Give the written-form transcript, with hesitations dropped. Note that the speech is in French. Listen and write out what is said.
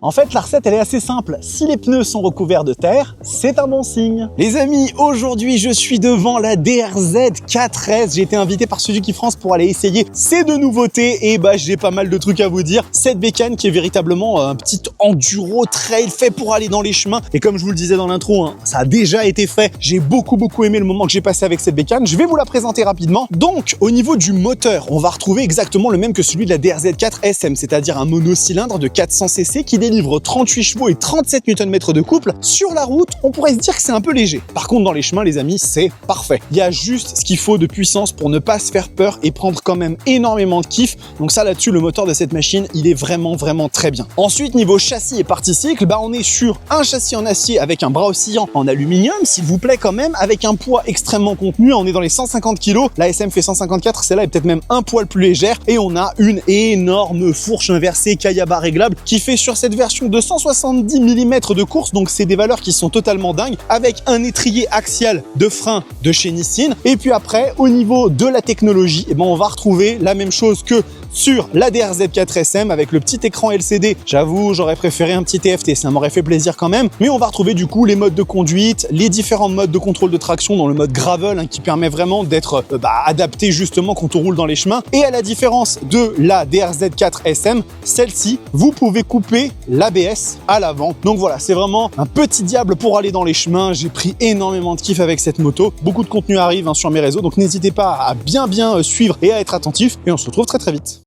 En fait, la recette, elle est assez simple. Si les pneus sont recouverts de terre, c'est un bon signe. Les amis, aujourd'hui, je suis devant la DRZ 4S. J'ai été invité par Suzuki France pour aller essayer ces deux nouveautés. Et j'ai pas mal de trucs à vous dire. Cette bécane qui est véritablement un petit enduro trail fait pour aller dans les chemins. Et comme je vous le disais dans l'intro, ça a déjà été fait. J'ai beaucoup aimé le moment que j'ai passé avec cette bécane. Je vais vous la présenter rapidement. Donc, au niveau du moteur, on va retrouver exactement le même que celui de la DRZ 4 SM, c'est-à-dire un monocylindre de 400 cc qui délivre 38 chevaux et 37 Nm de couple. Sur la route, on pourrait se dire que c'est un peu léger. Par contre, dans les chemins, les amis, c'est parfait. Il y a juste ce qu'il faut de puissance pour ne pas se faire peur et prendre quand même énormément de kiff. Donc ça, là-dessus, le moteur de cette machine, il est vraiment très bien. Ensuite, niveau châssis et partie cycle, on est sur un châssis en acier avec un bras oscillant en aluminium, s'il vous plaît quand même, avec un poids extrêmement contenu. On est dans les 150 kg. La SM fait 154, celle-là est peut-être même un poil plus légère. Et on a une énorme fourche inversée Kayaba réglable qui fait sur cette version de 170 mm de course, donc c'est des valeurs qui sont totalement dingues, avec un étrier axial de frein de chez Nissin. Et puis après, au niveau de la technologie, on va retrouver la même chose que sur la DRZ 4 SM avec le petit écran LCD. J'avoue, j'aurais préféré un petit TFT, ça m'aurait fait plaisir quand même. Mais on va retrouver du coup les modes de conduite, les différents modes de contrôle de traction dans le mode gravel qui permet vraiment d'être adapté justement quand on roule dans les chemins. Et à la différence de la DRZ 4 SM, celle-ci, vous pouvez couper l'ABS à l'avant. Donc voilà, c'est vraiment un petit diable pour aller dans les chemins. J'ai pris énormément de kiff avec cette moto. Beaucoup de contenu arrive sur mes réseaux, donc n'hésitez pas à bien suivre et à être attentif. Et on se retrouve très vite.